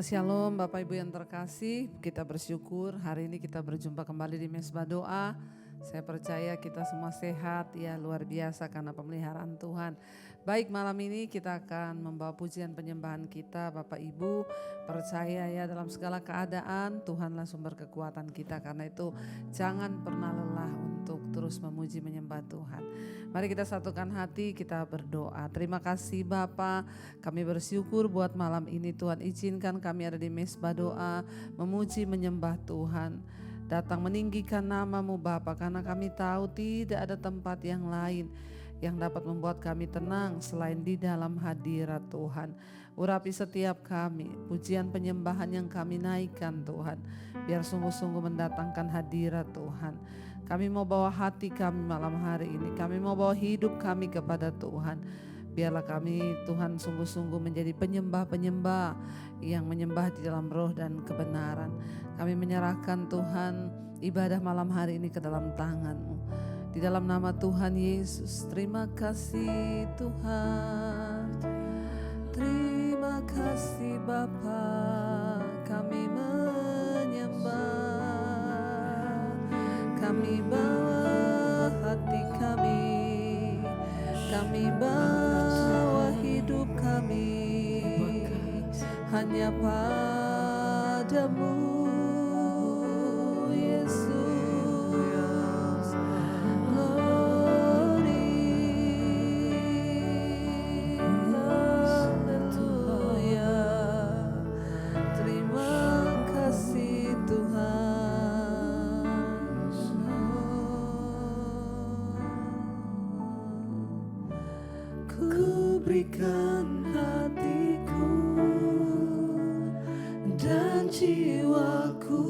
Ya, shalom Bapak Ibu yang terkasih, kita bersyukur hari ini kita berjumpa kembali di Mesbah Doa. Saya percaya kita semua sehat, ya luar biasa karena pemeliharaan Tuhan. Baik, malam ini kita akan membawa pujian penyembahan kita. Bapak Ibu percaya ya dalam segala keadaan Tuhanlah sumber kekuatan kita. Karena itu jangan pernah lelah untuk terus memuji menyembah Tuhan. Mari kita satukan hati, kita berdoa. Terima kasih Bapa, kami bersyukur buat malam ini Tuhan izinkan kami ada di Mesbah Doa, memuji menyembah Tuhan. Datang meninggikan nama-Mu Bapa, karena kami tahu tidak ada tempat yang lain yang dapat membuat kami tenang selain di dalam hadirat Tuhan. Urapi setiap kami, pujian penyembahan yang kami naikkan Tuhan, biar sungguh-sungguh mendatangkan hadirat Tuhan. Kami mau bawa hati kami malam hari ini, kami mau bawa hidup kami kepada Tuhan. Biarlah kami Tuhan sungguh-sungguh menjadi penyembah-penyembah yang menyembah di dalam roh dan kebenaran. Kami menyerahkan Tuhan ibadah malam hari ini ke dalam tangan-Mu. Di dalam nama Tuhan Yesus, terima kasih Tuhan. Terima kasih Bapa, kami menyembah. Kami bawa hati kami bawa hidup kami hanya padamu Yesus. Glory, haleluya. Terima kasih Tuhan. Ku berikan hatiku dan jiwaku,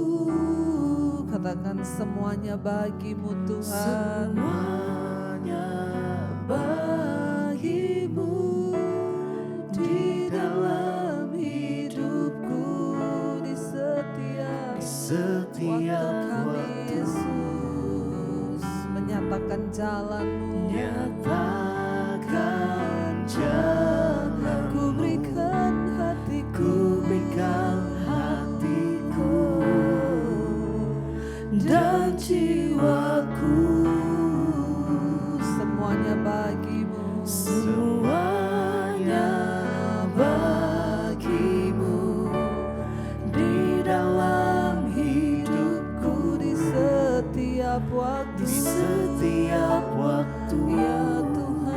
katakan semuanya bagimu Tuhan. Semuanya bagimu di dalam hidupku, di setiap waktu kami Yesus menyatakan jalan-Mu. Nyatakan jalan, ku berikan hatiku dan jiwaku, semuanya bagimu, semuanya bagimu di dalam hidupku, di setiap waktu, ya Tuhan.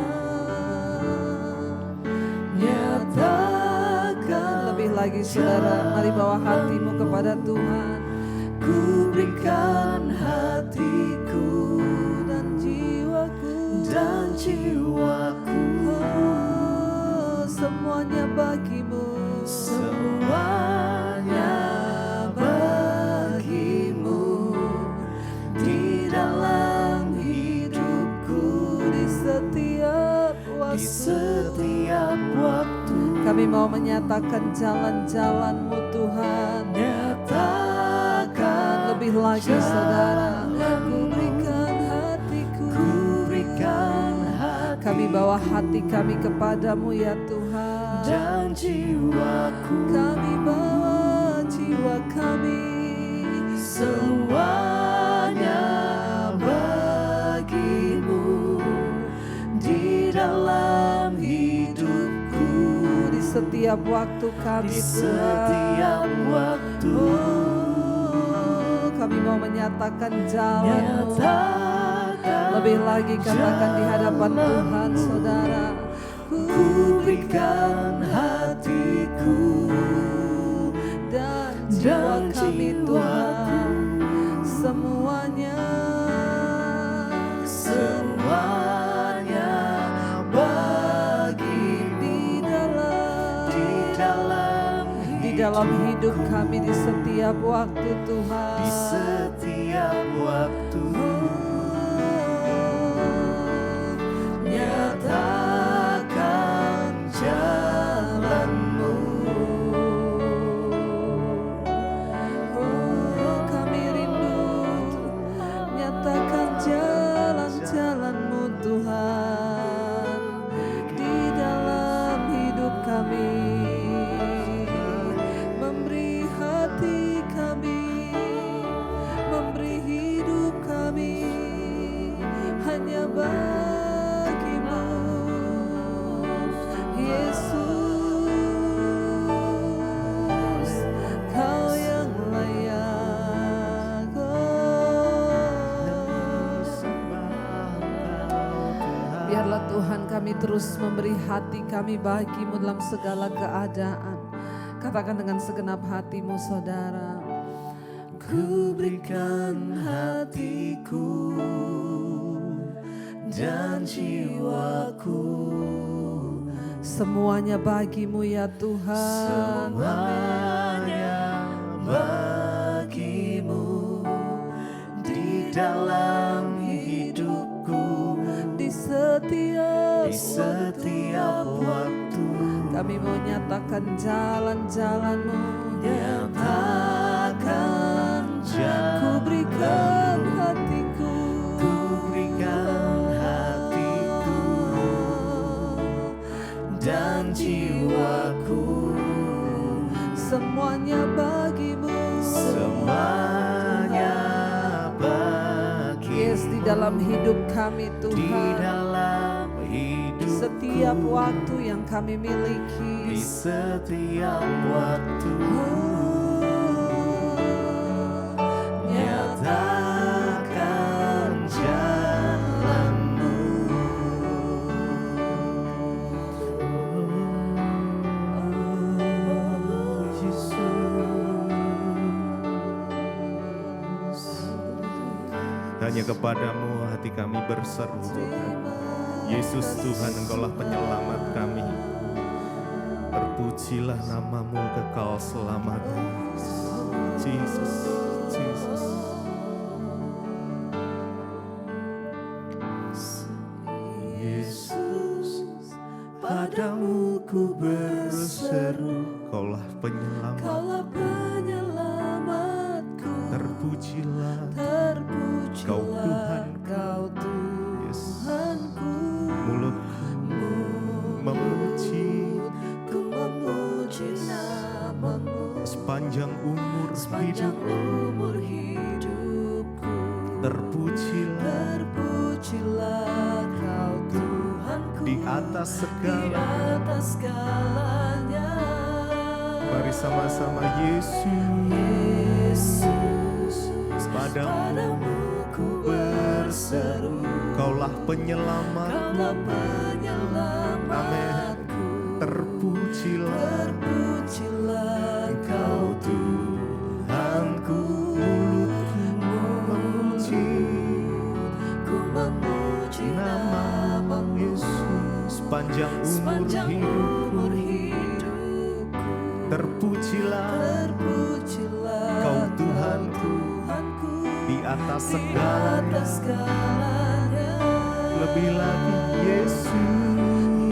Nyatakan, lebih lagi saudara, mari bawa hatimu kepada Tuhan. Ku berikan hatiku dan jiwaku, oh, semuanya bagimu, semuanya bagimu di dalam hidupku, di setiap waktu, kami mau menyatakan jalan-jalan-Mu Tuhan. Lebih lagi saudara, ku berikan hatiku, kami bawa hati kami kepadamu ya Tuhan. Dan jiwaku, kami bawa jiwa kami, semuanya bagimu di dalam hidupku, di setiap waktu kami Tuhan. Kami mau menyatakan jalan-Mu. Lebih lagi katakan di hadapan Tuhan saudara. Ku berikan hatiku dan jiwa kami Tuhan. Semuanya bagi di dalam hidup kami di setiap waktu Tuhan. Di setiap waktu. Nyatakan jalan-Mu. Oh, kami rindu nyatakan jalan-jalan-Mu Tuhan di dalam hidup kami. Biarlah Tuhan kami terus memberi hati kami bagimu dalam segala keadaan. Katakan dengan segenap hatimu saudara. Ku berikan hatiku dan jiwaku, semuanya bagimu ya Tuhan. semuanya bagimu di dalam hidupku, Di setiap waktu kami mau nyatakan jalan-jalan-mu. nyatakan Ku berikan hatiku, ku berikan hatiku dan jiwaku, semuanya bagimu. semuanya bagi Yes, di dalam hidup kami di Tuhan. dalam hidup, Setiap waktu yang kami di miliki. setiap waktu nyatakan jalanmu. Hanya kepadamu hati kami berseru Tuhan. Yesus Tuhan, Engkaulah penyelamat kami. Terpujilah namamu kekal selamanya. Jesus, Jesus. Yesus, padamu ku berseru, Engkaulah penyelamat. Kaulah penyelamatku. Terpujilah Terpujilah Kau Tuhan. Kau Yes. Tuhanku. Mulutku memuji Ku memuji namamu sepanjang umur sepanjang hidup. umur hidupku. Terpujilah Terpujilah Kau Tuhanku di atas di segala. atas segalanya. Mari sama-sama Yesus. Yesus, Padamu padamu ku berseru, Kaulah penyelamatku. Kaulah penyelamatku. Terpujilah Terpujilah Kau Tuhanku. memuji Ku memuji namamu Yesus sepanjang sepanjang umur umur hidup. hidupku. Terpujilah Terpujilah Kau Tuhanku Tuhanku di atas di atas segalanya. segalanya. Lebih lagi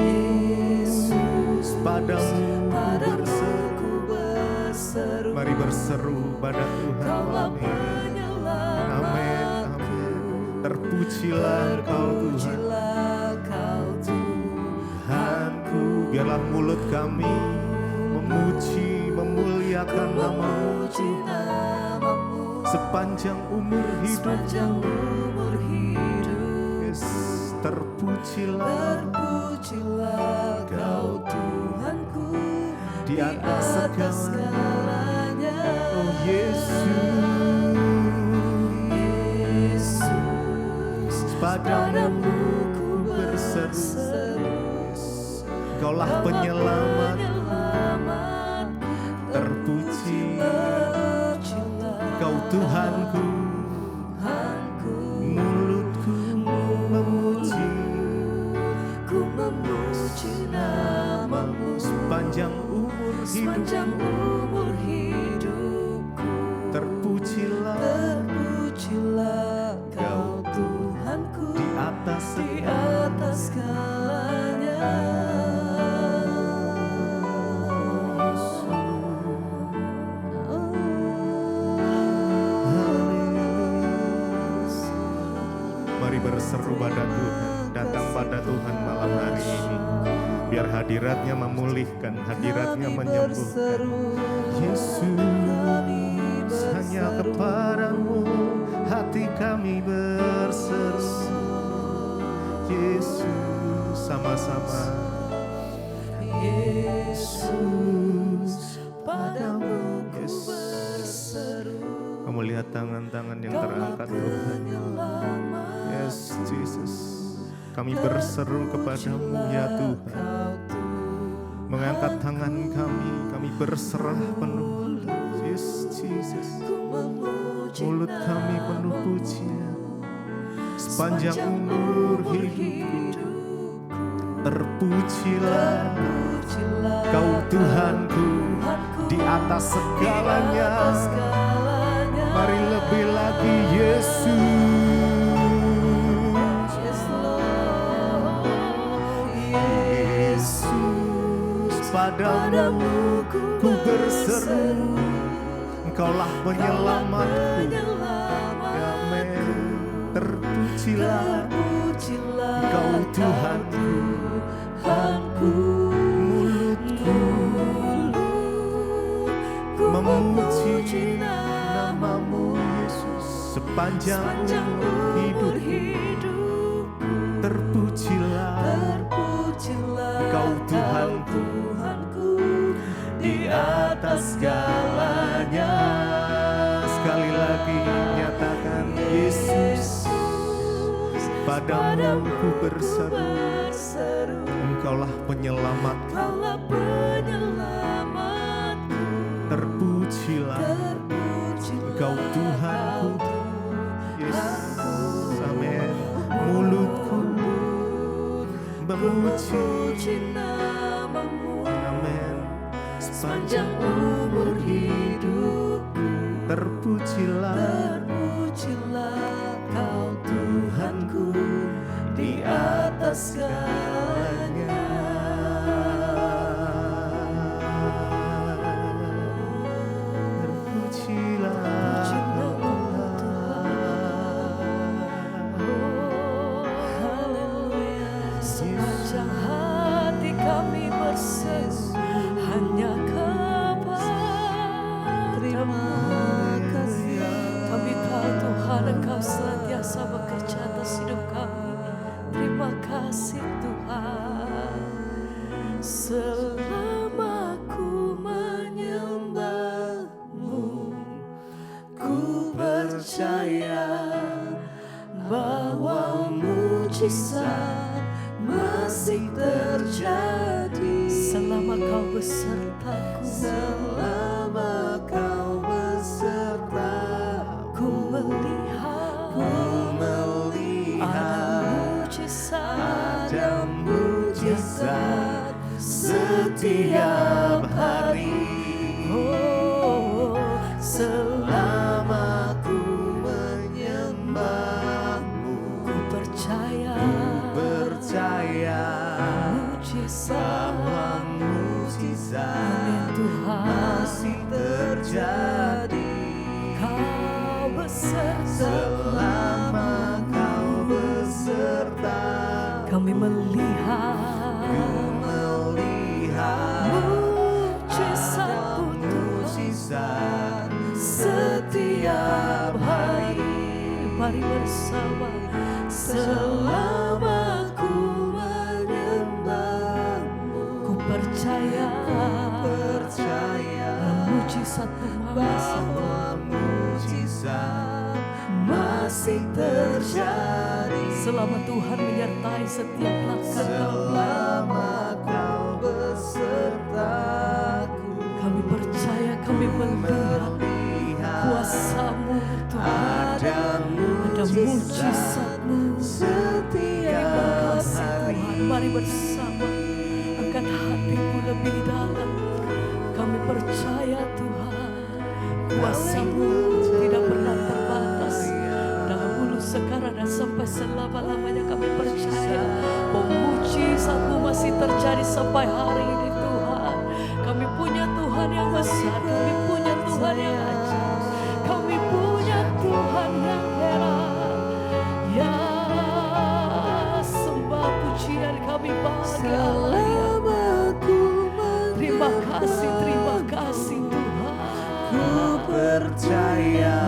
Yesus, padamu berseru. ku berseru. Mari berseru pada Tuhan Kaulah malam ini. Amin, penyelamatku. amin. Terpujilah Kau Tuhan. Terpujilah Kau Tuhanku, biarlah mulut kami memuji, memuliakan namamu memuji namamu sepanjang umur hidup. sepanjang umur hidup. Yes, terpujilah Terpujilah Kau Tuhanku di atas segalanya. Oh Yesus, Yesus, padamu ku berseru. Kaulah penyelamat, terpuji Kau Tuhanku. Mulutku memuji ku memuji namamu sepanjang umur sepanjang hidup. umur hidupku. Terpujilah Terpujilah Kau Tuhanku di atas di atas segalanya. Mari berseru pada Tuhan, datang pada Tuhan malam hari ini. Biar hadiratnya memulihkan, hadiratnya menyembuhkan. Yesus, hanya kepadamu hati kami berseru. Yesus, sama-sama. Yesus, padamu ku berseru. Kamu lihat tangan-tangan yang terangkat Tuhan. Yes, Jesus. Kami berseru kepadamu ya Tuhan. Mengangkat tangan kami berserah penuh. Yes, Jesus. Mulut kami penuh pujian. Sepanjang umur hidupku, terpujilah Kau Tuhanku di atas segalanya. Mari lebih lagi Yesus. Padamu ku berseru, Engkaulah penyelamatku. Amin. Terpujilah Engkau Tuhanku. Mulutku memuji namamu Yesus. Sepanjang umur hidupku, terpujilah Engkau Tuhanku. Di atas segalanya. Sekali lagi nyatakan Yesus. Padamu ku berseru, Engkaulah penyelamatku. Terpujilah Engkau Tuhanku. Yesus, amin. Mulutku memuji namamu. Amin. Sepanjang umur hidupku, terpujilah Kau Tuhanku di atas segalanya. Terpujilah sepanjang hati kami berseru hanya terima kasih. Kami tahu Tuhan Engkau senantiasa bekerja atas hidup kami. Terima kasih Tuhan. Selama ku menyembah-Mu, ku percaya bahwa mujizat masih terjadi. Selama Kau besertaku, selama Kau besertaku, ku melihat ada mujizat setiap hari. Oh, selama ku menyembah-Mu, ku percaya mujizat masih terjadi. Kau beserta, selama Kau beserta, kami melihat mujizat setiap hari. Mari bersama. Selama ku menyembah-Mu, ku percaya bahwa mujizat masih terjadi. Selama Tuhan menyertai setiap langkah kami, selama Kau besertaku, kami percaya, kami melihat kuasa-Mu Tuhan. Ada mujizat-Mu setiap hari. Mari bersama angkat hatimu lebih dalam. Kami percaya Tuhan, kuasa-Mu tidak pernah terbatas. Dahulu, sekarang, dan sampai selama-lamanya kami percaya bahwa mujizat-Mu masih terjadi sampai hari ini Tuhan. Kami punya Tuhan yang besar, kami punya Tuhan yang ajaib, kami punya Tuhan yang heran. Ya, sembah pujian kami bagi Allah. Terima kasih Tuhan. Ku percaya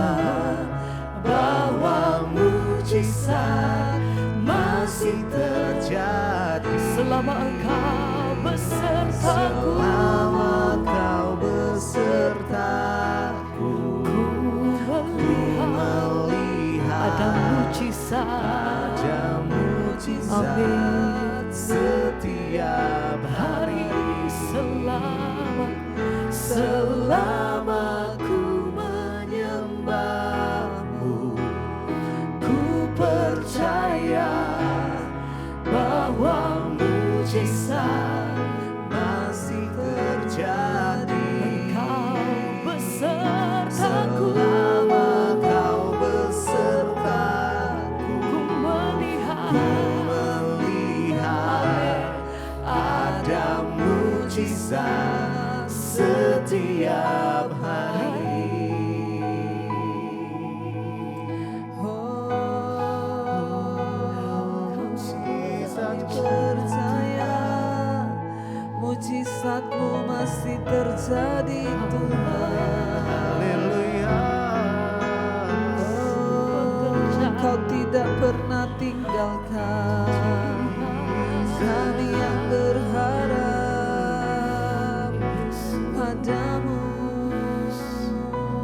bahwa mujizat masih terjadi. Selama Engkau besertaku, selama Kau besertaku, ku melihat ada mujizat Amin. setiap hari. Selama ku menyembahmu, ku percaya bahwa mujizat masih terjadi. Selama kau besertaku, ku melihat ada mujizat setiap hari. Percaya mujizatmu masih terjadi Tuhan. Haleluya. Kau tidak pernah tinggalkan kami yang berharap padamu.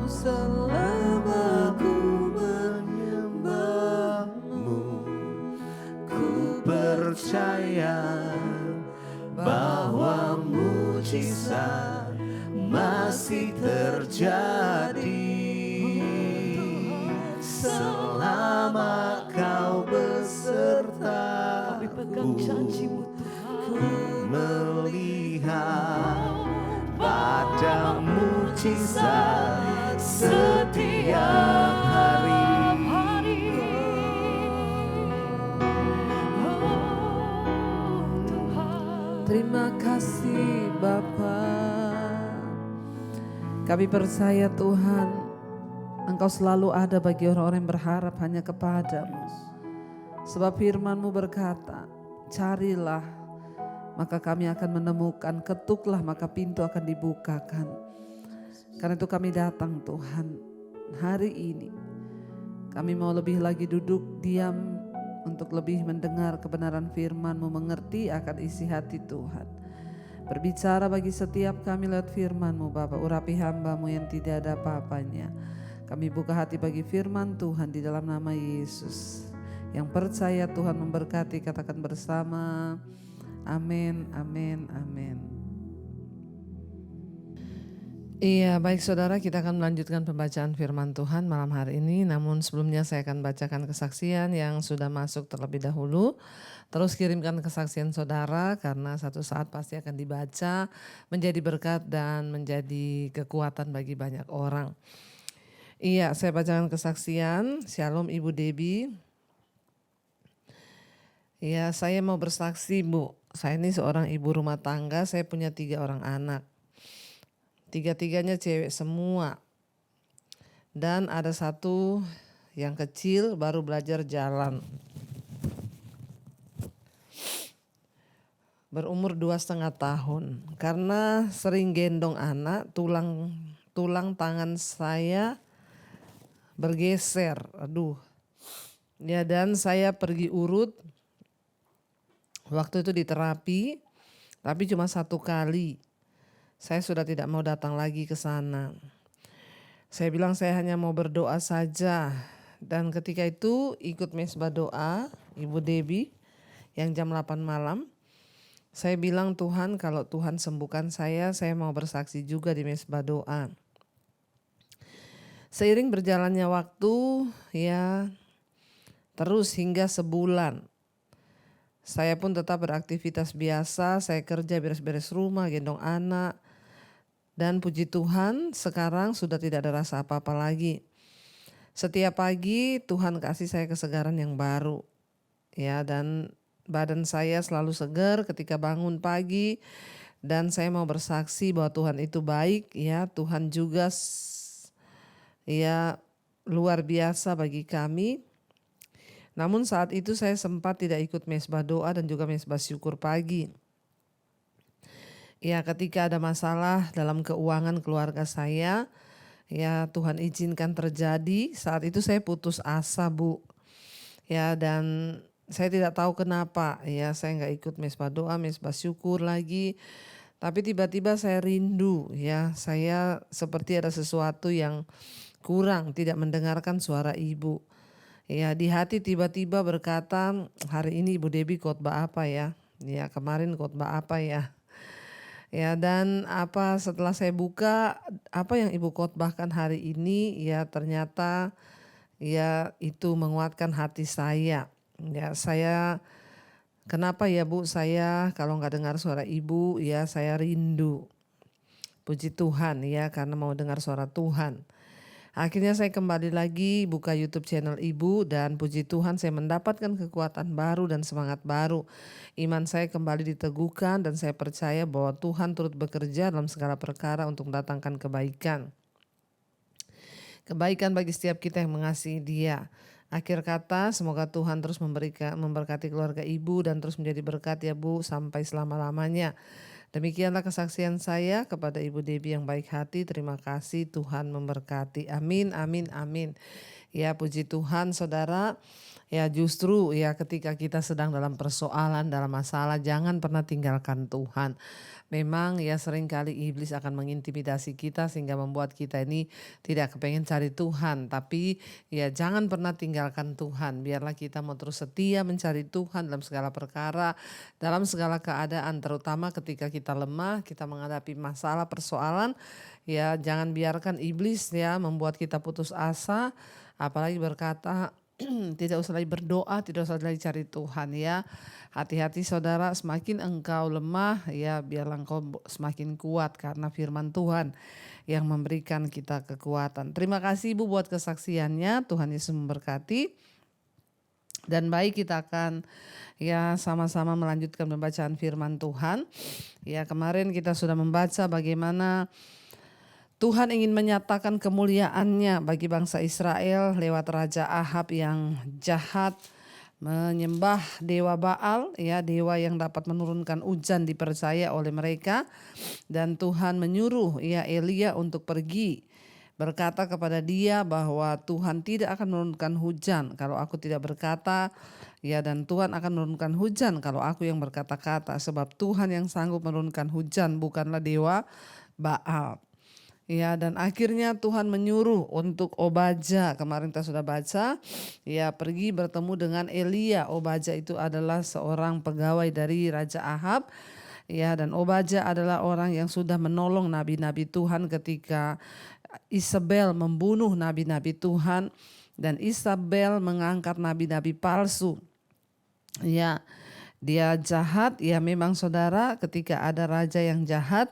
Selama ku menyembahmu, ku percaya bahwa mujizat masih terjadi. Selama kau beserta, Kami pegang janji-Mu Tuhan. melihat pada mujizat setiap hari. Terima kasih Bapa. Kami percaya Tuhan, Engkau selalu ada bagi orang-orang yang berharap hanya kepadamu. Sebab firman-Mu berkata, carilah maka kami akan menemukan, ketuklah maka pintu akan dibukakan. Karena itu kami datang Tuhan hari ini. Kami mau lebih lagi duduk diam untuk lebih mendengar kebenaran firman-Mu, mengerti akan isi hati Tuhan. Berbicara bagi setiap kami lewat firman-Mu Bapa, urapi hamba-Mu yang tidak ada apa-apanya. Kami buka hati bagi firman Tuhan di dalam nama Yesus. Yang percaya Tuhan memberkati, katakan bersama. Amin, amin, amin. Iya, baik saudara, kita akan melanjutkan pembacaan firman Tuhan malam hari ini. Namun sebelumnya saya akan bacakan kesaksian yang sudah masuk terlebih dahulu. Terus kirimkan kesaksian saudara karena satu saat pasti akan dibaca, menjadi berkat dan menjadi kekuatan bagi banyak orang. Iya, saya bacakan kesaksian. Shalom Ibu Debbie. Iya, saya mau bersaksi Bu. Saya ini seorang ibu rumah tangga, saya punya 3 orang anak. 3-tiganya cewek semua. Dan ada satu yang kecil baru belajar jalan. Berumur 2,5 tahun. Karena sering gendong anak, tulang tangan saya bergeser. Aduh. Ya, dan saya pergi urut. Waktu itu di terapi, tapi cuma 1 kali. Saya sudah tidak mau datang lagi ke sana. Saya bilang saya hanya mau berdoa saja. Dan ketika itu ikut mesbah doa Ibu Debbie yang jam 8 malam. Saya bilang Tuhan, kalau Tuhan sembuhkan saya mau bersaksi juga di mesbah doa. Seiring berjalannya waktu ya terus hingga sebulan. Saya pun tetap beraktivitas biasa, saya kerja beres-beres rumah, gendong anak. Dan puji Tuhan sekarang sudah tidak ada rasa apa-apa lagi. Setiap pagi Tuhan kasih saya kesegaran yang baru. Ya, dan badan saya selalu segar ketika bangun pagi. Dan saya mau bersaksi bahwa Tuhan itu baik, ya. Tuhan juga ya luar biasa bagi kami. Namun saat itu saya sempat tidak ikut mesbah doa dan juga mesbah syukur pagi. Ya, ketika ada masalah dalam keuangan keluarga saya, ya Tuhan izinkan terjadi. Saat itu saya putus asa Bu. Ya, dan saya tidak tahu kenapa. Ya, saya nggak ikut mesbah doa, mesbah syukur lagi. Tapi tiba-tiba saya rindu. Ya, saya seperti ada sesuatu yang kurang, tidak mendengarkan suara ibu. Ya, di hati tiba-tiba berkata, hari ini Ibu Debbie khotbah apa ya? Ya, kemarin khotbah apa ya? Ya, dan setelah saya buka apa yang Ibu khotbahkan hari ini, ya ternyata ya itu menguatkan hati saya. Ya, kenapa ya Bu, saya kalau nggak dengar suara Ibu ya saya rindu. Puji Tuhan ya, karena mau dengar suara Tuhan. Akhirnya saya kembali lagi buka YouTube channel Ibu dan puji Tuhan saya mendapatkan kekuatan baru dan semangat baru. Iman saya kembali diteguhkan dan saya percaya bahwa Tuhan turut bekerja dalam segala perkara untuk mendatangkan kebaikan. Kebaikan bagi setiap kita yang mengasihi Dia. Akhir kata, semoga Tuhan terus memberkati keluarga Ibu dan terus menjadi berkat ya Bu sampai selama-lamanya. Demikianlah kesaksian saya kepada Ibu Debbie yang baik hati. Terima kasih, Tuhan memberkati. Amin, amin, amin. Ya puji Tuhan saudara. Ya justru ya ketika kita sedang dalam persoalan, dalam masalah, jangan pernah tinggalkan Tuhan. Memang ya seringkali iblis akan mengintimidasi kita sehingga membuat kita ini tidak kepengen cari Tuhan. Tapi ya jangan pernah tinggalkan Tuhan. Biarlah kita mau terus setia mencari Tuhan dalam segala perkara, dalam segala keadaan. Terutama ketika kita lemah, kita menghadapi masalah persoalan. Ya jangan biarkan iblis ya membuat kita putus asa. Apalagi berkata tidak usah lagi berdoa, tidak usah lagi cari Tuhan ya. Hati-hati saudara, semakin engkau lemah ya biarlah engkau semakin kuat karena firman Tuhan yang memberikan kita kekuatan. Terima kasih Ibu buat kesaksiannya, Tuhan Yesus memberkati. Dan baik kita akan ya sama-sama melanjutkan pembacaan firman Tuhan. Ya kemarin kita sudah membaca bagaimana Tuhan ingin menyatakan kemuliaannya bagi bangsa Israel lewat Raja Ahab yang jahat, menyembah dewa Baal, ya dewa yang dapat menurunkan hujan dipercaya oleh mereka. Dan Tuhan menyuruh ya Elia untuk pergi, berkata kepada dia bahwa Tuhan tidak akan menurunkan hujan kalau aku tidak berkata, ya dan Tuhan akan menurunkan hujan kalau aku yang berkata-kata, sebab Tuhan yang sanggup menurunkan hujan bukanlah dewa Baal. Ya dan akhirnya Tuhan menyuruh untuk Obadja, kemarin kita sudah baca, ya pergi bertemu dengan Elia. Obadja itu adalah seorang pegawai dari Raja Ahab. Ya dan Obadja adalah orang yang sudah menolong nabi-nabi Tuhan ketika Isabel membunuh nabi-nabi Tuhan dan Isabel mengangkat nabi-nabi palsu. Ya, dia jahat, ya memang saudara ketika ada raja yang jahat,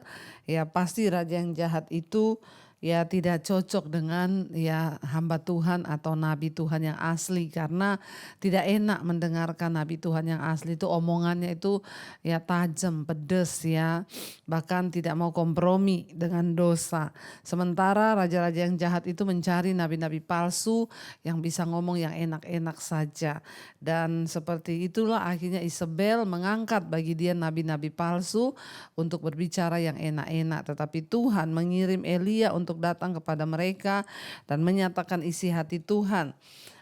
ya pasti raja yang jahat itu ya tidak cocok dengan ya hamba Tuhan atau nabi Tuhan yang asli, karena tidak enak mendengarkan nabi Tuhan yang asli itu omongannya itu ya tajam, pedas ya, bahkan tidak mau kompromi dengan dosa. Sementara raja-raja yang jahat itu mencari nabi-nabi palsu yang bisa ngomong yang enak-enak saja. Dan seperti itulah akhirnya Isabel mengangkat bagi dia nabi-nabi palsu untuk berbicara yang enak-enak. Tetapi Tuhan mengirim Elia untuk datang kepada mereka dan menyatakan isi hati Tuhan.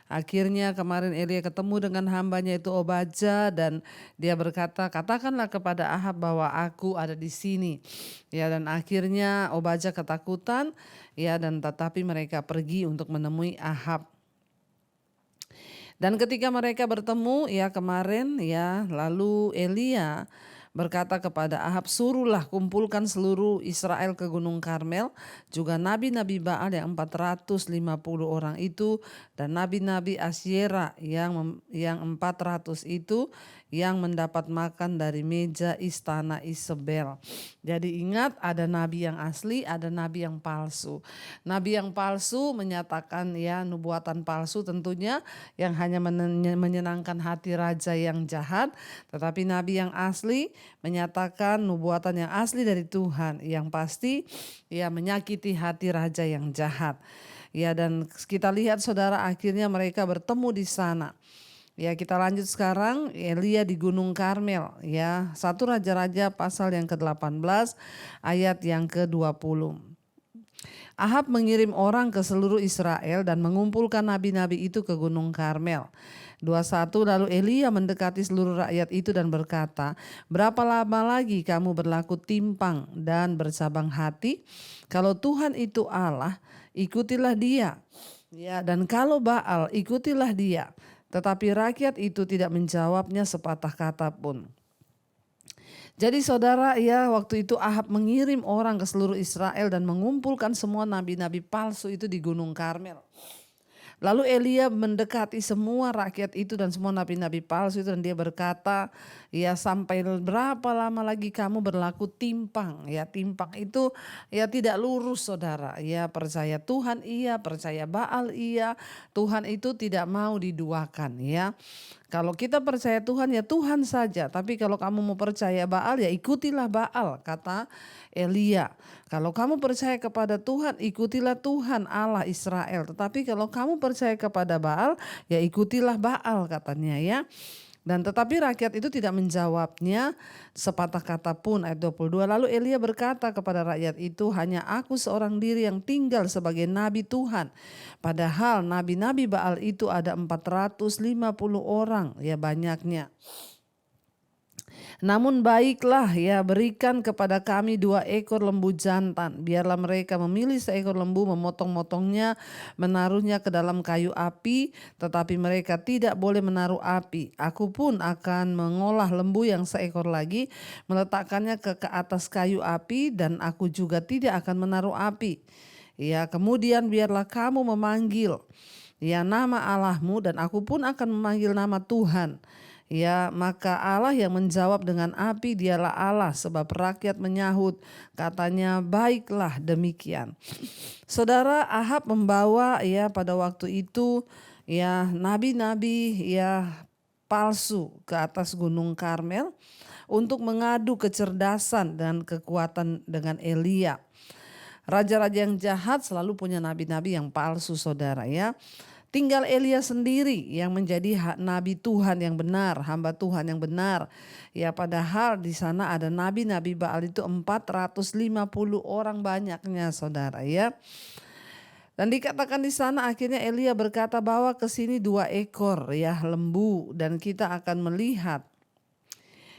Akhirnya kemarin Elia ketemu dengan hambanya itu Obadja dan dia berkata, katakanlah kepada Ahab bahwa aku ada di sini. Ya dan akhirnya Obadja ketakutan ya dan tetapi mereka pergi untuk menemui Ahab. Dan ketika mereka bertemu ya kemarin ya lalu Elia berkata kepada Ahab, suruhlah kumpulkan seluruh Israel ke Gunung Karmel, juga nabi-nabi Baal yang 450 orang itu dan nabi-nabi Asyera yang 400 itu yang mendapat makan dari meja istana Isabel. Jadi ingat, ada nabi yang asli, ada nabi yang palsu. Nabi yang palsu menyatakan ya nubuatan palsu tentunya yang hanya menyenangkan hati raja yang jahat, tetapi nabi yang asli menyatakan nubuatan yang asli dari Tuhan yang pasti ya menyakiti hati raja yang jahat. Ya dan kita lihat saudara akhirnya mereka bertemu di sana. Ya kita lanjut sekarang Elia di Gunung Karmel ya 1 Raja-Raja pasal yang ke-18 ayat yang ke-20. Ahab mengirim orang ke seluruh Israel dan mengumpulkan nabi-nabi itu ke Gunung Karmel. 21 Lalu Elia mendekati seluruh rakyat itu dan berkata, berapa lama lagi kamu berlaku timpang dan bercabang hati? Kalau Tuhan itu Allah, ikutilah dia. Ya, dan kalau Baal, ikutilah dia. Tetapi rakyat itu tidak menjawabnya sepatah kata pun. Jadi saudara, ya waktu itu Ahab mengirim orang ke seluruh Israel dan mengumpulkan semua nabi-nabi palsu itu di Gunung Karmel. Lalu Elia mendekati semua rakyat itu dan semua nabi-nabi palsu itu dan dia berkata, ya sampai berapa lama lagi kamu berlaku timpang? Ya timpang itu ya tidak lurus saudara. Ya percaya Tuhan iya, percaya Baal iya. Tuhan itu tidak mau diduakan ya. Kalau kita percaya Tuhan ya Tuhan saja. Tapi kalau kamu mau percaya Baal ya ikutilah Baal, kata Elia. Kalau kamu percaya kepada Tuhan ikutilah Tuhan Allah Israel. Tetapi kalau kamu percaya kepada Baal ya ikutilah Baal, katanya ya. Dan tetapi rakyat itu tidak menjawabnya sepatah kata pun. Ayat 22. Lalu Elia berkata kepada rakyat itu, hanya aku seorang diri yang tinggal sebagai nabi Tuhan. Padahal nabi-nabi Baal itu ada 450 orang, ya banyaknya. Namun baiklah ya berikan kepada kami 2 ekor lembu jantan. Biarlah mereka memilih seekor lembu, memotong-motongnya, menaruhnya ke dalam kayu api. Tetapi mereka tidak boleh menaruh api. Aku pun akan mengolah lembu yang seekor lagi, meletakkannya ke atas kayu api, dan aku juga tidak akan menaruh api. Ya kemudian biarlah kamu memanggil ya nama Allahmu, dan aku pun akan memanggil nama Tuhan. Ya maka Allah yang menjawab dengan api dialah Allah, sebab rakyat menyahut katanya baiklah demikian. Saudara, Ahab membawa ya pada waktu itu ya nabi-nabi ya palsu ke atas Gunung Karmel untuk mengadu kecerdasan dan kekuatan dengan Elia. Raja-raja yang jahat selalu punya nabi-nabi yang palsu saudara ya. Tinggal Elia sendiri yang menjadi nabi Tuhan yang benar, hamba Tuhan yang benar. Ya padahal di sana ada nabi-nabi Baal itu 450 orang banyaknya saudara ya. Dan dikatakan di sana akhirnya Elia berkata bawa ke sini 2 ekor ya lembu dan kita akan melihat.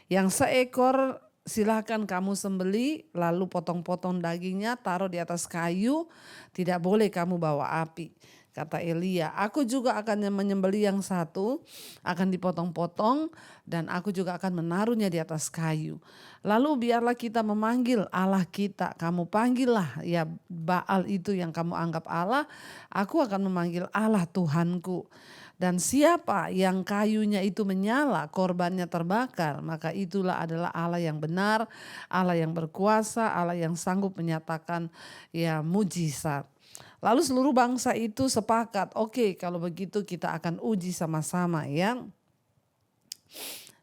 Yang seekor silahkan kamu sembeli, lalu potong-potong dagingnya taruh di atas kayu, tidak boleh kamu bawa api. Kata Elia, aku juga akan menyembeli yang satu, akan dipotong-potong dan aku juga akan menaruhnya di atas kayu. Lalu biarlah kita memanggil Allah kita, kamu panggillah ya Baal itu yang kamu anggap Allah, aku akan memanggil Allah Tuhanku. Dan siapa yang kayunya itu menyala, korbannya terbakar, maka itulah adalah Allah yang benar, Allah yang berkuasa, Allah yang sanggup menyatakan ya mujizat. Lalu seluruh bangsa itu sepakat, oke, kalau begitu kita akan uji sama-sama ya.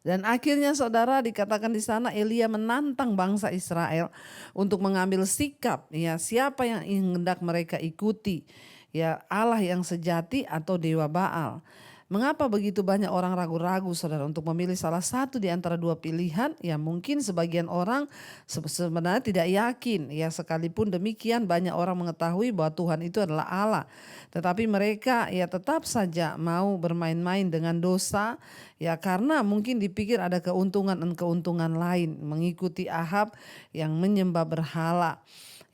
Dan akhirnya saudara dikatakan di sana Elia menantang bangsa Israel untuk mengambil sikap ya siapa yang hendak mereka ikuti. Ya Allah yang sejati atau dewa Baal. Mengapa begitu banyak orang ragu-ragu saudara untuk memilih salah satu di antara 2 pilihan? Ya mungkin sebagian orang sebenarnya tidak yakin. Ya sekalipun demikian banyak orang mengetahui bahwa Tuhan itu adalah Allah. Tetapi mereka ya tetap saja mau bermain-main dengan dosa. Ya karena mungkin dipikir ada keuntungan dan keuntungan lain mengikuti Ahab yang menyembah berhala.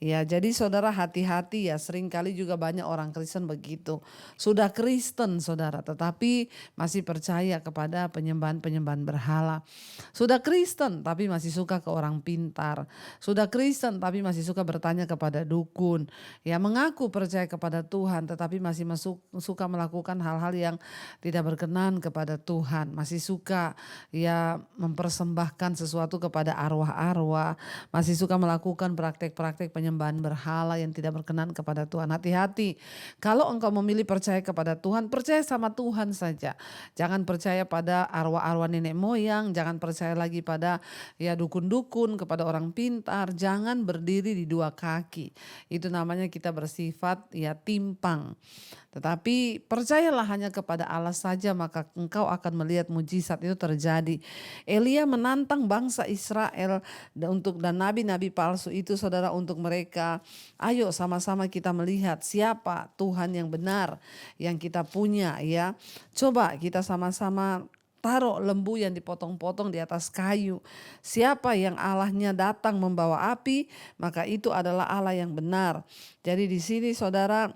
Ya jadi saudara hati-hati ya, seringkali juga banyak orang Kristen begitu. Sudah Kristen saudara tetapi masih percaya kepada penyembahan-penyembahan berhala. Sudah Kristen tapi masih suka ke orang pintar. Sudah Kristen tapi masih suka bertanya kepada dukun. Ya mengaku percaya kepada Tuhan tetapi masih suka melakukan hal-hal yang tidak berkenan kepada Tuhan. Masih suka ya mempersembahkan sesuatu kepada arwah-arwah. Masih suka melakukan praktek-praktek penyembahan berhala yang tidak berkenan kepada Tuhan. Hati-hati. Kalau engkau memilih percaya kepada Tuhan, percaya sama Tuhan saja. Jangan percaya pada arwah-arwah nenek moyang, jangan percaya lagi pada ya dukun-dukun, kepada orang pintar. Jangan berdiri di 2 kaki. Itu namanya kita bersifat ya timpang. Tetapi percayalah hanya kepada Allah saja, maka engkau akan melihat mujizat itu terjadi. Elia menantang bangsa Israel dan nabi-nabi palsu itu saudara untuk mereka, ayo sama-sama kita melihat siapa Tuhan yang benar yang kita punya ya. Coba kita sama-sama taruh lembu yang dipotong-potong di atas kayu. Siapa yang Allahnya datang membawa api, maka itu adalah Allah yang benar. Jadi di sini saudara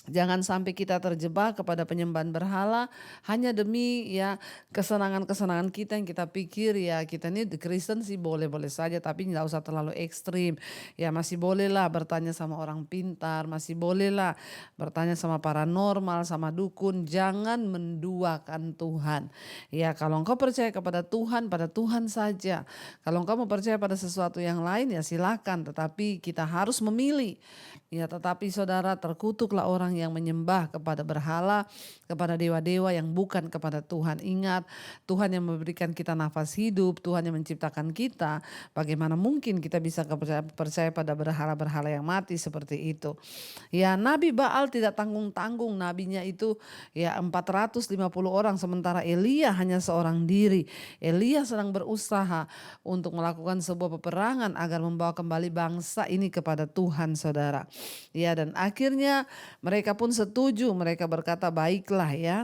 Jangan sampai kita terjebak kepada penyembahan berhala hanya demi ya kesenangan-kesenangan kita yang kita pikir ya kita ini Kristen sih boleh-boleh saja tapi nggak usah terlalu ekstrim. Ya masih bolehlah bertanya sama orang pintar, masih bolehlah bertanya sama paranormal, sama dukun. Jangan menduakan Tuhan. Ya kalau engkau percaya kepada Tuhan, pada Tuhan saja. Kalau engkau mau percaya pada sesuatu yang lain ya silakan, tetapi kita harus memilih. Ya tetapi saudara, terkutuklah orang yang menyembah kepada berhala, kepada dewa-dewa yang bukan kepada Tuhan. Ingat, Tuhan yang memberikan kita nafas hidup, Tuhan yang menciptakan kita. Bagaimana mungkin kita bisa percaya pada berhala-berhala yang mati seperti itu. Ya Nabi Baal tidak tanggung-tanggung, nabinya itu ya 450 orang, sementara Elia hanya seorang diri. Elia sedang berusaha untuk melakukan sebuah peperangan agar membawa kembali bangsa ini kepada Tuhan, saudara. Ya dan akhirnya mereka pun setuju, mereka berkata baiklah ya.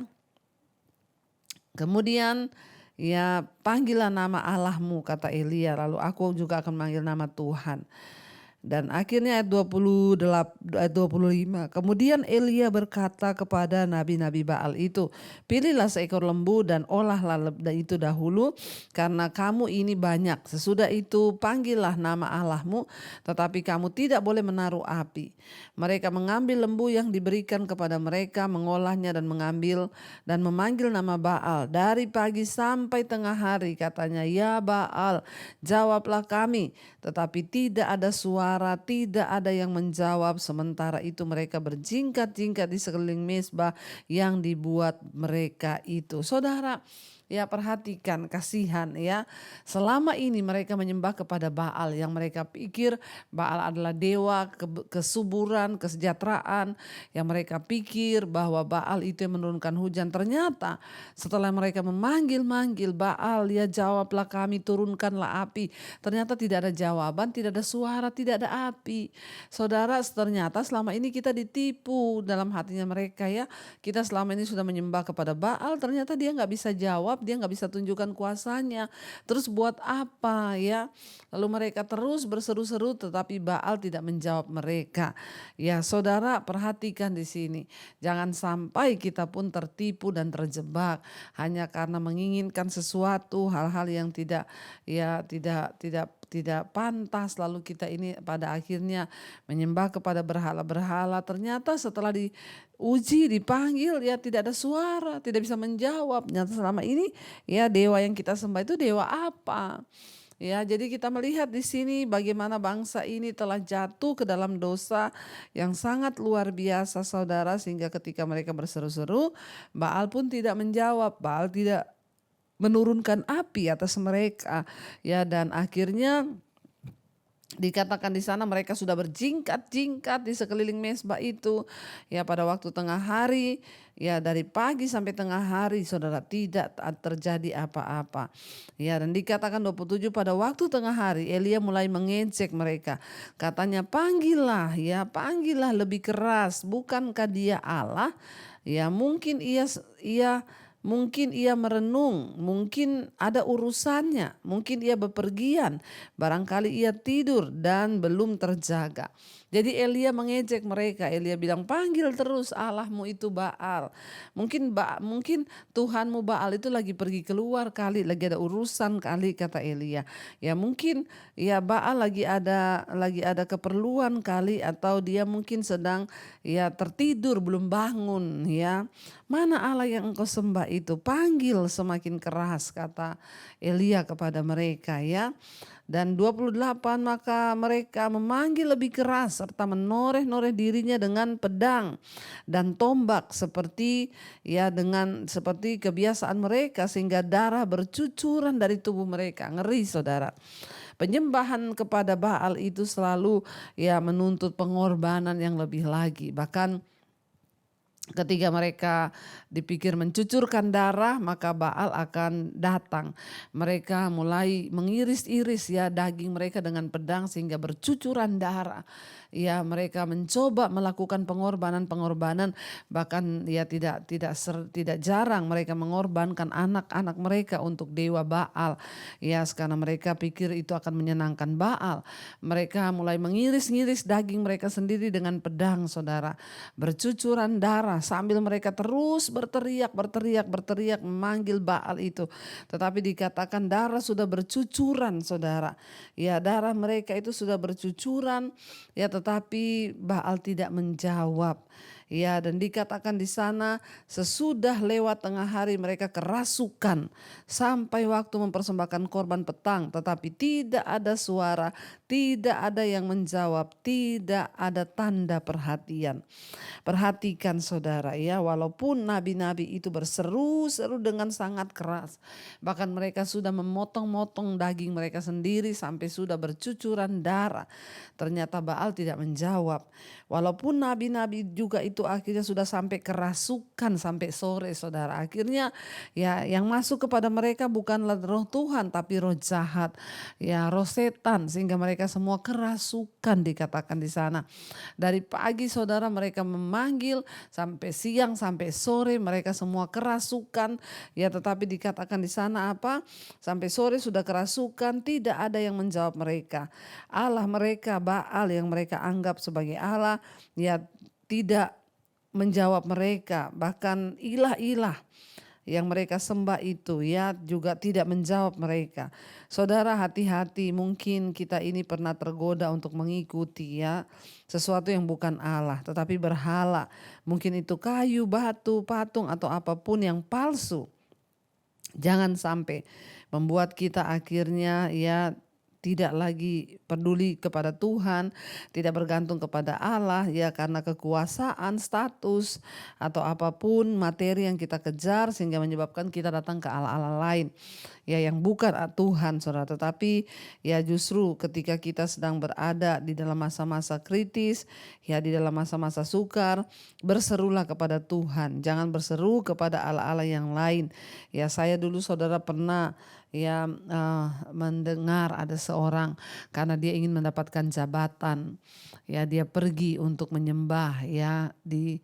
Kemudian ya panggillah nama Allahmu, kata Elia, lalu aku juga akan manggil nama Tuhan. Dan akhirnya ayat 28, ayat 25. Kemudian Elia berkata kepada nabi-nabi Baal itu, pilihlah seekor lembu dan olahlah itu dahulu karena kamu ini banyak. Sesudah itu panggillah nama Allahmu, tetapi kamu tidak boleh menaruh api. Mereka mengambil lembu yang diberikan kepada mereka, mengolahnya dan memanggil nama Baal. Dari pagi sampai tengah hari katanya, ya Baal, jawablah kami. Tetapi tidak ada suara, tidak ada yang menjawab. Sementara itu mereka berjingkat-jingkat di sekeliling mezbah yang dibuat mereka itu. Saudara, ya perhatikan, kasihan ya. Selama ini mereka menyembah kepada Baal yang mereka pikir Baal adalah dewa kesuburan, kesejahteraan. Yang mereka pikir bahwa Baal itu yang menurunkan hujan. Ternyata setelah mereka memanggil-manggil Baal, ya jawablah kami, turunkanlah api. Ternyata tidak ada jawaban, tidak ada suara, tidak ada api. Saudara, ternyata selama ini kita ditipu dalam hatinya mereka ya. Kita selama ini sudah menyembah kepada Baal, ternyata dia gak bisa jawab. Dia nggak bisa tunjukkan kuasanya. Terus buat apa ya? Lalu mereka terus berseru-seru tetapi Baal tidak menjawab mereka. Ya saudara, perhatikan di sini. Jangan sampai kita pun tertipu dan terjebak hanya karena menginginkan sesuatu, hal-hal yang tidak pantas, lalu kita ini pada akhirnya menyembah kepada berhala-berhala. Ternyata setelah diuji, dipanggil ya tidak ada suara, tidak bisa menjawab. Ternyata selama ini ya dewa yang kita sembah itu dewa apa? Ya, jadi kita melihat di sini bagaimana bangsa ini telah jatuh ke dalam dosa yang sangat luar biasa, saudara, sehingga ketika mereka berseru-seru, Baal pun tidak menjawab, Baal tidak menurunkan api atas mereka. Ya, dan akhirnya dikatakan di sana mereka sudah berjingkat-jingkat di sekeliling mezbah itu. Ya pada waktu tengah hari, ya dari pagi sampai tengah hari, saudara, tidak terjadi apa-apa. Ya dan dikatakan 27 pada waktu tengah hari Elia mulai mengejek mereka. Katanya panggillah lebih keras, bukankah dia Allah? Ya mungkin ia merenung, mungkin ada urusannya, mungkin ia bepergian, barangkali ia tidur dan belum terjaga. Jadi Elia mengejek mereka. Elia bilang, panggil terus Allahmu itu Baal. Mungkin Tuhanmu Baal itu lagi pergi keluar kali, lagi ada urusan kali, kata Elia. Ya mungkin ya Baal lagi ada keperluan kali, atau dia mungkin sedang ya tertidur belum bangun ya. Mana Allah yang engkau sembah itu? Panggil semakin keras, kata Elia kepada mereka ya. Dan 28, maka mereka memanggil lebih keras serta menoreh-noreh dirinya dengan pedang dan tombak seperti kebiasaan mereka, sehingga darah bercucuran dari tubuh mereka. Ngeri, saudara. Penyembahan kepada Baal itu selalu ya menuntut pengorbanan yang lebih lagi. Bahkan Ketika mereka dipikir mencucurkan darah, maka Baal akan datang. Mereka mulai mengiris-iris ya daging mereka dengan pedang sehingga bercucuran darah. Ya, mereka mencoba melakukan pengorbanan, bahkan ya tidak jarang mereka mengorbankan anak-anak mereka untuk dewa Baal. Ya, karena mereka pikir itu akan menyenangkan Baal. Mereka mulai mengiris-ngiris daging mereka sendiri dengan pedang, saudara. Bercucuran darah sambil mereka terus berteriak memanggil Baal itu. Tetapi dikatakan darah sudah bercucuran, saudara. Ya, darah mereka itu sudah bercucuran. Ya, tetapi Baal tidak menjawab. Ya, dan dikatakan di sana sesudah lewat tengah hari mereka kerasukan sampai waktu mempersembahkan korban petang, tetapi tidak ada suara, tidak ada yang menjawab, tidak ada tanda perhatian. Perhatikan saudara ya, walaupun nabi-nabi itu berseru-seru dengan sangat keras, bahkan mereka sudah memotong-motong daging mereka sendiri sampai sudah bercucuran darah, ternyata Baal tidak menjawab. Walaupun nabi-nabi juga itu akhirnya sudah sampai kerasukan sampai sore, saudara. Akhirnya ya yang masuk kepada mereka bukanlah roh Tuhan tapi roh jahat, ya roh setan, sehingga mereka semua kerasukan dikatakan di sana. Dari pagi saudara mereka memanggil sampai siang sampai sore mereka semua kerasukan, ya tetapi dikatakan di sana apa? Sampai sore sudah kerasukan, tidak ada yang menjawab mereka. Allah mereka Baal yang mereka anggap sebagai Allah ya tidak menjawab mereka, bahkan ilah-ilah yang mereka sembah itu ya juga tidak menjawab mereka. Saudara, hati-hati, mungkin kita ini pernah tergoda untuk mengikuti ya sesuatu yang bukan Allah tetapi berhala. Mungkin itu kayu, batu, patung atau apapun yang palsu. Jangan sampai membuat kita akhirnya ya tidak lagi peduli kepada Tuhan, tidak bergantung kepada Allah ya karena kekuasaan, status atau apapun materi yang kita kejar sehingga menyebabkan kita datang ke Allah-Allah lain ya yang bukan Tuhan, saudara. Tetapi ya justru ketika kita sedang berada di dalam masa-masa kritis, ya di dalam masa-masa sukar, berserulah kepada Tuhan, jangan berseru kepada Allah-Allah yang lain. Ya saya dulu saudara pernah ya mendengar ada seorang karena dia ingin mendapatkan jabatan, ya dia pergi untuk menyembah ya di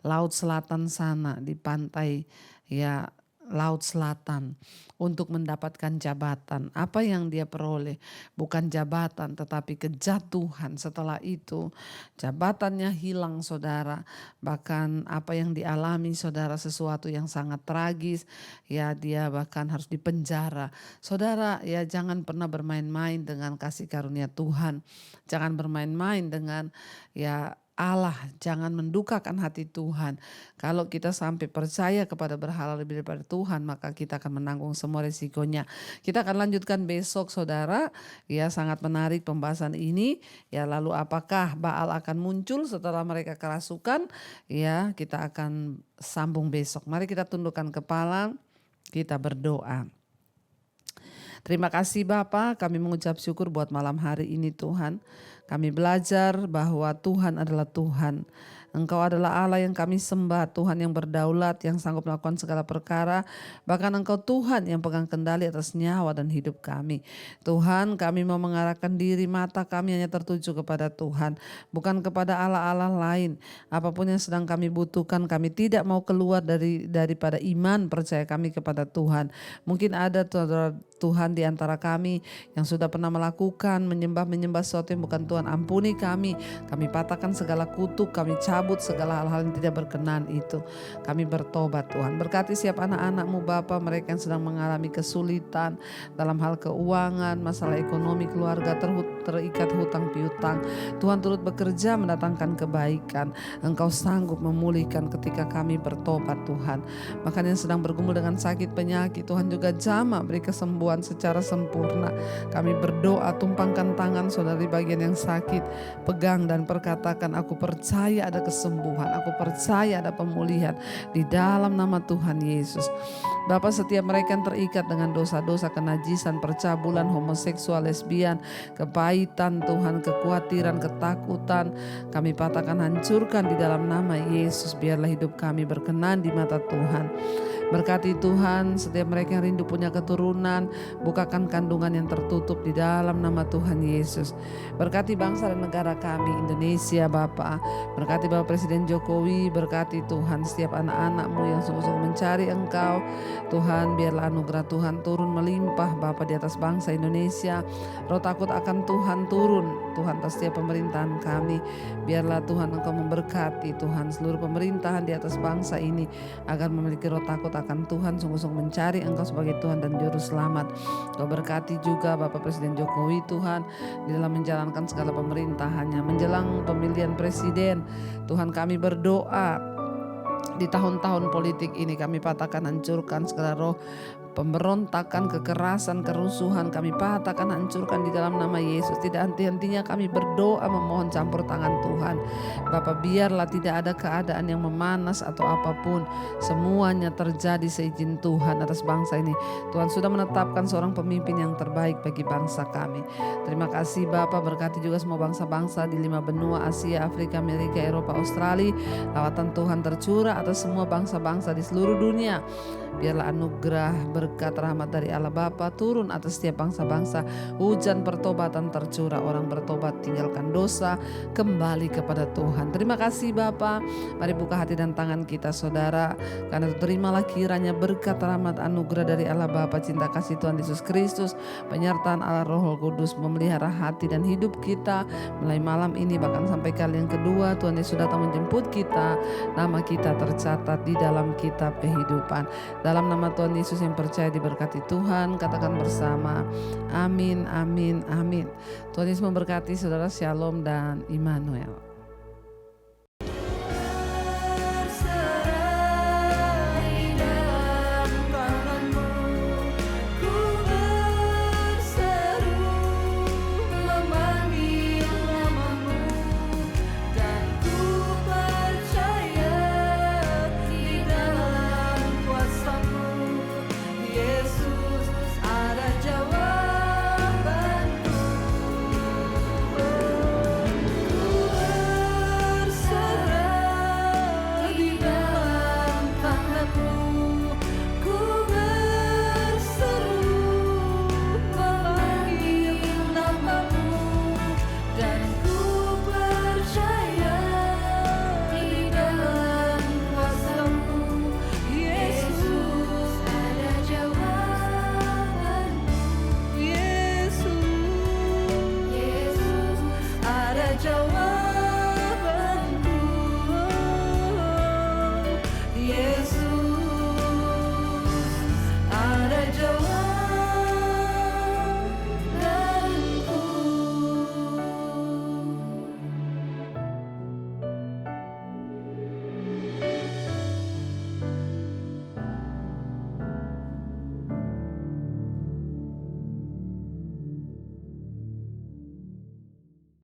Laut Selatan sana, di pantai ya Laut Selatan untuk mendapatkan jabatan. Apa yang dia peroleh bukan jabatan tetapi kejatuhan. Setelah itu jabatannya hilang, saudara. Bahkan apa yang dialami saudara sesuatu yang sangat tragis, ya dia bahkan harus dipenjara. Saudara ya jangan pernah bermain-main dengan kasih karunia Tuhan. Jangan bermain-main dengan ya Allah, jangan mendukakan hati Tuhan. Kalau kita sampai percaya kepada berhala lebih daripada Tuhan, maka kita akan menanggung semua risikonya. Kita akan lanjutkan besok, saudara. Ya, sangat menarik pembahasan ini. Ya, lalu apakah Baal akan muncul setelah mereka kerasukan? Ya, kita akan sambung besok. Mari kita tundukkan kepala, kita berdoa. Terima kasih Bapa, kami mengucap syukur buat malam hari ini Tuhan. Kami belajar bahwa Tuhan adalah Tuhan. Engkau adalah Allah yang kami sembah, Tuhan yang berdaulat, yang sanggup melakukan segala perkara. Bahkan Engkau Tuhan yang pegang kendali atas nyawa dan hidup kami. Tuhan, kami mau mengarahkan diri, mata kami hanya tertuju kepada Tuhan, bukan kepada Allah-Allah lain. Apapun yang sedang kami butuhkan, kami tidak mau keluar daripada iman percaya kami kepada Tuhan. Mungkin ada Tuhan di antara kami yang sudah pernah melakukan menyembah sesuatu yang bukan Tuhan. Ampuni kami patahkan segala kutuk, kami cabut segala hal-hal yang tidak berkenan itu. Kami bertobat Tuhan. Berkati siap anak-anak-Mu Bapa, mereka yang sedang mengalami kesulitan dalam hal keuangan, masalah ekonomi keluarga, terikat hutang piutang. Tuhan turut bekerja mendatangkan kebaikan. Engkau sanggup memulihkan ketika kami bertobat Tuhan. Bahkan yang sedang bergumul dengan sakit penyakit, Tuhan juga jamah beri kesembuhan secara sempurna. Kami berdoa, tumpangkan tangan saudara di bagian yang sakit, pegang dan perkatakan, aku percaya ada kesembuhan, aku percaya ada pemulihan di dalam nama Tuhan Yesus. Bapa, setiap mereka yang terikat dengan dosa-dosa kenajisan, percabulan, homoseksual, lesbian, kepahitan, kepahitan Tuhan, kekhawatiran, ketakutan, kami patahkan, hancurkan di dalam nama Yesus. Biarlah hidup kami berkenan di mata Tuhan. Berkati Tuhan setiap mereka yang rindu punya keturunan, bukakan kandungan yang tertutup di dalam nama Tuhan Yesus. Berkati bangsa dan negara kami Indonesia Bapa. Berkati Bapak Presiden Jokowi, berkati Tuhan setiap anak-anak-Mu yang sungguh-sungguh mencari Engkau. Tuhan, biarlah anugerah Tuhan turun melimpah Bapa di atas bangsa Indonesia. Roh takut akan Tuhan turun Tuhan atas setiap pemerintahan kami. Biarlah Tuhan Engkau memberkati Tuhan seluruh pemerintahan di atas bangsa ini agar memiliki roh takut akan Tuhan, sungguh-sungguh mencari Engkau sebagai Tuhan dan Juru Selamat. Kau berkati juga Bapak Presiden Jokowi Tuhan di dalam menjalankan segala pemerintahannya. Menjelang pemilihan presiden, Tuhan kami berdoa di tahun-tahun politik ini kami patahkan, hancurkan segala roh pemberontakan, kekerasan, kerusuhan, kami patahkan, hancurkan di dalam nama Yesus. Tidak henti-hentinya kami berdoa memohon campur tangan Tuhan. Bapa, biarlah tidak ada keadaan yang memanas atau apapun, semuanya terjadi seizin Tuhan atas bangsa ini. Tuhan sudah menetapkan seorang pemimpin yang terbaik bagi bangsa kami. Terima kasih Bapa, berkati juga semua bangsa-bangsa di 5 benua, Asia, Afrika, Amerika, Eropa, Australia. Lawatan Tuhan tercurah atas semua bangsa-bangsa di seluruh dunia. Biarlah anugerah, berkat, rahmat dari Allah Bapa turun atas setiap bangsa-bangsa. Hujan pertobatan tercurah, orang bertobat, tinggalkan dosa, kembali kepada Tuhan. Terima kasih Bapa. Mari buka hati dan tangan kita Saudara, karena terimalah kiranya berkat, rahmat, anugerah dari Allah Bapa, cinta kasih Tuhan Yesus Kristus, penyertaan Allah Roh Kudus memelihara hati dan hidup kita mulai malam ini bahkan sampai kali yang kedua. Tuhan Yesus datang menjemput kita, nama kita tercatat di dalam kitab kehidupan. Dalam nama Tuhan Yesus yang percaya diberkati Tuhan, katakan bersama, amin, amin, amin. Tuhan Yesus memberkati saudara, shalom dan Immanuel.